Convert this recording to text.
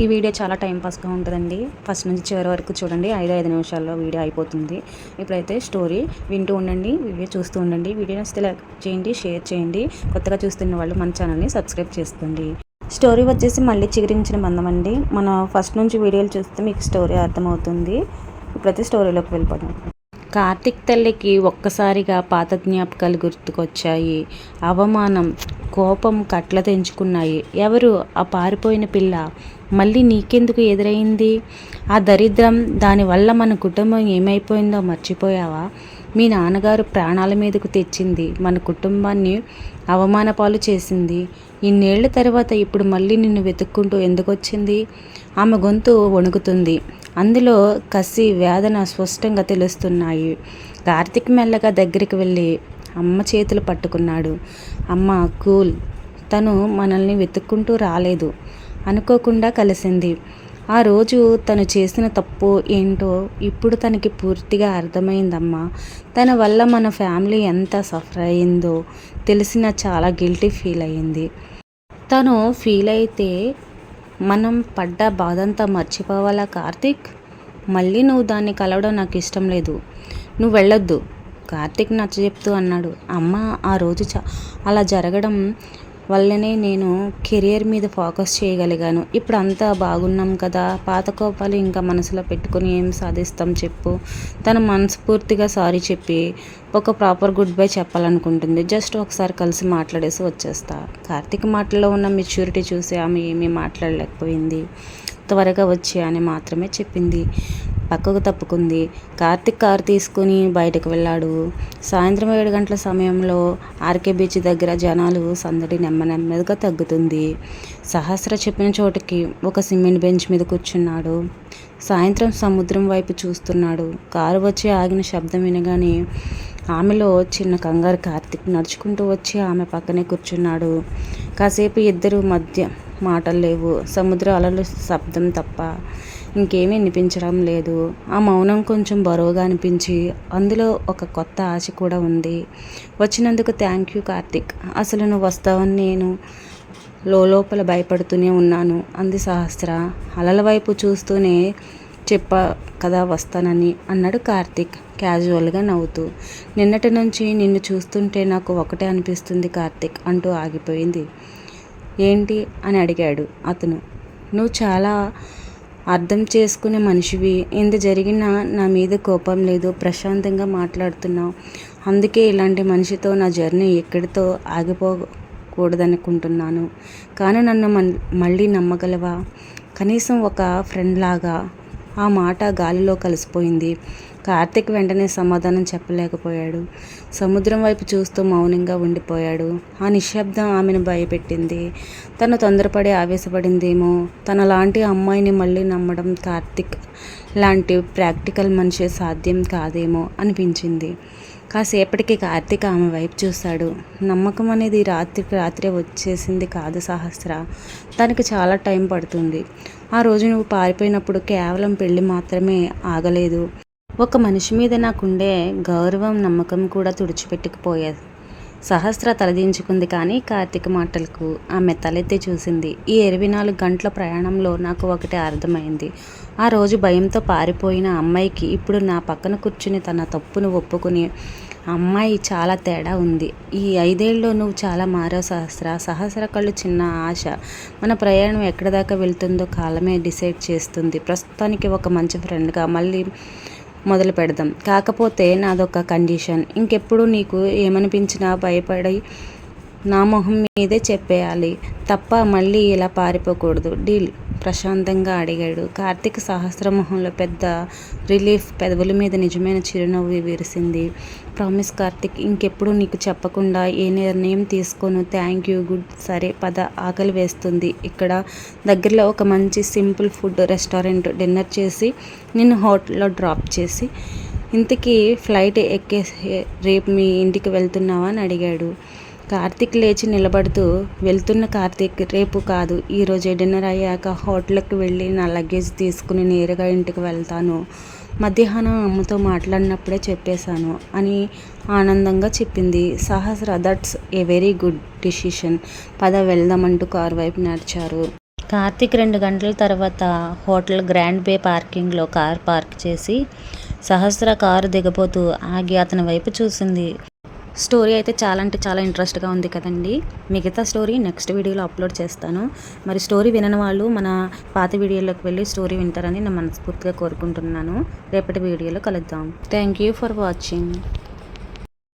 ఈ వీడియో చాలా టైం పాస్గా ఉంటుందండి. ఫస్ట్ నుంచి చివరి వరకు చూడండి. 5 నిమిషాల్లో వీడియో అయిపోతుంది. ఇప్పుడైతే స్టోరీ వింటూ ఉండండి, వీడియో చూస్తూ ఉండండి. వీడియో నచ్చితే లైక్ చేయండి, షేర్ చేయండి. కొత్తగా చూస్తున్న వాళ్ళు మన ఛానల్ని సబ్స్క్రైబ్ చేసుకోండి. స్టోరీ వచ్చేసి మళ్ళీ చిగురించిన బంధం అండి. మనం ఫస్ట్ నుంచి వీడియోలు చూస్తే మీకు స్టోరీ అర్థమవుతుంది. ఇప్పుడైతే స్టోరీలోకి వెళ్ళిపోదాం. కార్తిక్ తల్లికి ఒక్కసారిగా పాత జ్ఞాపకాలు గుర్తుకొచ్చాయి. అవమానం, కోపం కట్ల తెంచుకున్నాయి. ఎవరు ఆ పారిపోయిన పిల్ల? మళ్ళీ నీకెందుకు ఎదురైంది? ఆ దరిద్రం, దానివల్ల మన కుటుంబం ఏమైపోయిందో మర్చిపోయావా? మీ నాన్నగారు ప్రాణాల మీదకు తెచ్చింది, మన కుటుంబాన్ని అవమానపాలు చేసింది. ఇన్నేళ్ల తర్వాత ఇప్పుడు మళ్ళీ నిన్ను వెతుక్కుంటూ ఎందుకు వచ్చింది? ఆమె గొంతు వణుకుతుంది. అందులో కసి, వేదన స్పష్టంగా తెలుస్తున్నాయి. కార్తిక్ మెల్లగా దగ్గరికి వెళ్ళి అమ్మ చేతులు పట్టుకున్నాడు. అమ్మ కూల్, తను మనల్ని వెతుక్కుంటూ రాలేదు, అనుకోకుండా కలిసింది. ఆ రోజు తను చేసిన తప్పు ఏంటో ఇప్పుడు తనకి పూర్తిగా అర్థమైందమ్మా. తన వల్ల మన ఫ్యామిలీ ఎంత సఫర్ అయిందో తెలిసిన చాలా గిల్టీ ఫీల్ అయ్యింది. తను ఫీల్ అయితే మనం పడ్డ బాధంతా మర్చిపోవాలా కార్తిక్? మళ్ళీ నువ్వు దాన్ని కలవడం నాకు ఇష్టం లేదు, నువ్వు వెళ్ళొద్దు, కార్తిక్ నచ్చజెప్తూ అన్నాడు. అమ్మ, ఆ రోజు అలా జరగడం వల్లనే నేను కెరియర్ మీద ఫోకస్ చేయగలిగాను. ఇప్పుడు అంతా బాగున్నాం కదా, పాత కోపాలు ఇంకా మనసులో పెట్టుకుని ఏం సాధిస్తాం చెప్పు? తన మనస్ఫూర్తిగా సారీ చెప్పి ఒక ప్రాపర్ గుడ్ బై చెప్పాలనుకుంటుంది. జస్ట్ ఒకసారి కలిసి మాట్లాడేసి వచ్చేస్తా. కార్తీక్ మాటల్లో ఉన్న మెచ్యూరిటీ చూసి ఆమె ఏమీ మాట్లాడలేకపోయింది. త్వరగా వచ్చి అని మాత్రమే చెప్పింది. పక్కకు తప్పుకుంది. కార్తిక్ కారు తీసుకుని బయటకు వెళ్ళాడు. సాయంత్రం 7 గంటల సమయంలో ఆర్కే బీచ్ దగ్గర జనాలు సందడి నెమ్మదిగా తగ్గుతుంది. సహస్ర చెప్పిన చోటుకి ఒక సిమెంట్ బెంచ్ మీద కూర్చున్నాడు. సాయంత్రం సముద్రం వైపు చూస్తున్నాడు. కారు వచ్చి ఆగిన శబ్దం వినగానే ఆమెలో చిన్న కంగారు. కార్తిక్ నడుచుకుంటూ వచ్చి ఆమె పక్కనే కూర్చున్నాడు. కాసేపు ఇద్దరు మధ్య మాటలు లేవు. సముద్ర అలలు శబ్దం తప్ప ఇంకేమీ వినిపించడం లేదు. ఆ మౌనం కొంచెం బరువుగా అనిపించి అందులో ఒక కొత్త ఆశ కూడా ఉంది. వచ్చినందుకు థ్యాంక్ యూ కార్తిక్. అసలు నువ్వు వస్తావని నేను లోపల భయపడుతూనే ఉన్నాను అంది సహస్ర. అలల వైపు చూస్తూనే చెప్పా కదా వస్తానని అన్నాడు కార్తిక్ క్యాజువల్గా నవ్వుతూ. నిన్నటి నుంచి నిన్ను చూస్తుంటే నాకు ఒకటే అనిపిస్తుంది కార్తిక్ అంటూ ఆగిపోయింది. ఏంటి అని అడిగాడు అతను. నువ్వు చాలా అర్థం చేసుకునే మనిషివి. ఎంత జరిగినా నా మీద కోపం లేదు, ప్రశాంతంగా మాట్లాడుతున్నావు. అందుకే ఇలాంటి మనిషితో నా జర్నీ ఎక్కడితో ఆగిపోకూడదనుకుంటున్నాను. కానీ నన్ను మళ్ళీ నమ్మగలవా? కనీసం ఒక ఫ్రెండ్ లాగా. ఆ మాట గాలిలో కలిసిపోయింది. కార్తిక్ వెంటనే సమాధానం చెప్పలేకపోయాడు. సముద్రం వైపు చూస్తూ మౌనంగా ఉండిపోయాడు. ఆ నిశ్శబ్దం ఆమెను భయపెట్టింది. తను తొందరపడి ఆవేశపడిందేమో. తనలాంటి అమ్మాయిని మళ్ళీ నమ్మడం కార్తిక్ లాంటి ప్రాక్టికల్ మనిషి సాధ్యం కాదేమో అనిపించింది. కాసేపటికి కార్తిక్ ఆమె వైపు చూశాడు. నమ్మకం అనేది రాత్రికి రాత్రే వచ్చేసింది కాదు సహస్ర, దానికి చాలా టైం పడుతుంది. ఆ రోజు నువ్వు పారిపోయినప్పుడు కేవలం పెళ్ళి మాత్రమే ఆగలేదు. ఒక మనిషి మీద నాకుండే గౌరవం, నమ్మకం కూడా తుడిచిపెట్టుకుపోయేది. సహస్ర తలదించుకుంది. కానీ కార్తీక్ మాటలకు ఆమె తలెత్తి చూసింది. ఈ 24 గంటల ప్రయాణంలో నాకు ఒకటే అర్థమైంది. ఆ రోజు భయంతో పారిపోయిన అమ్మాయికి ఇప్పుడు నా పక్కన కూర్చుని తన తప్పును ఒప్పుకుని అమ్మాయి చాలా తేడా ఉంది. ఈ 5 ఏళ్ళలో నువ్వు చాలా మారావు సహస్ర. సహస్ర కళ్ళు చిన్న ఆశ. మన ప్రయాణం ఎక్కడి దాకా వెళ్తుందో కాలమే డిసైడ్ చేస్తుంది. ప్రస్తుతానికి ఒక మంచి ఫ్రెండ్గా మళ్ళీ మొదలు పెడదాం. కాకపోతే నాదొక కండిషన్. ఇంకెప్పుడు నీకు ఏమనిపించినా భయపడి నా మొహం మీదే చెప్పేయాలి తప్ప మళ్ళీ ఇలా పారిపోకూడదు. డీల్? ప్రశాంతంగా అడిగాడు. కార్తిక్ సహస్ర మొహంలో పెద్ద రిలీఫ్, పెదవుల మీద నిజమైన చిరునవ్వు విరిసింది. ప్రామిస్ కార్తిక్, ఇంకెప్పుడు నీకు చెప్పకుండా ఏ నిర్ణయం తీసుకోను. Thank you. గుడ్. సరే పద, ఆకలి వేస్తుంది. ఇక్కడ దగ్గరలో ఒక మంచి సింపుల్ ఫుడ్ రెస్టారెంట్ డిన్నర్ చేసి నిన్ను హోటల్లో డ్రాప్ చేసి, ఇంతకీ ఫ్లైట్ ఎక్కేసి రేపు మీ ఇంటికి వెళ్తున్నావా అని అడిగాడు. కార్తిక్ లేచి నిలబడుతూ, వెళ్తున్న కార్తిక్, రేపు కాదు ఈరోజే డిన్నర్ అయ్యాక హోటల్కి వెళ్ళి నా లగేజ్ తీసుకుని నేరుగా ఇంటికి వెళ్తాను. మధ్యాహ్నం అమ్మతో మాట్లాడినప్పుడే చెప్పేశాను అని ఆనందంగా చెప్పింది Sahasra. That's a very good decision. పద వెళ్దామంటూ కారు వైపు నడిచారు. కార్తీక్ 2 గంటల తర్వాత హోటల్ గ్రాండ్ బే పార్కింగ్లో కార్ పార్క్ చేసి సహస్ర కారు దిగబోతూ ఆగి అతని వైపు చూసింది. స్టోరీ అయితే చాలా అంటే చాలా ఇంట్రెస్ట్గా ఉంది కదండి. మిగతా స్టోరీ నెక్స్ట్ వీడియోలో అప్లోడ్ చేస్తాను. మరి స్టోరీ వినని వాళ్ళు మన పాత వీడియోలోకి వెళ్ళి స్టోరీ వింటారని నేను మనస్ఫూర్తిగా కోరుకుంటున్నాను. రేపటి వీడియోలో కలుద్దాం. Thank you for watching.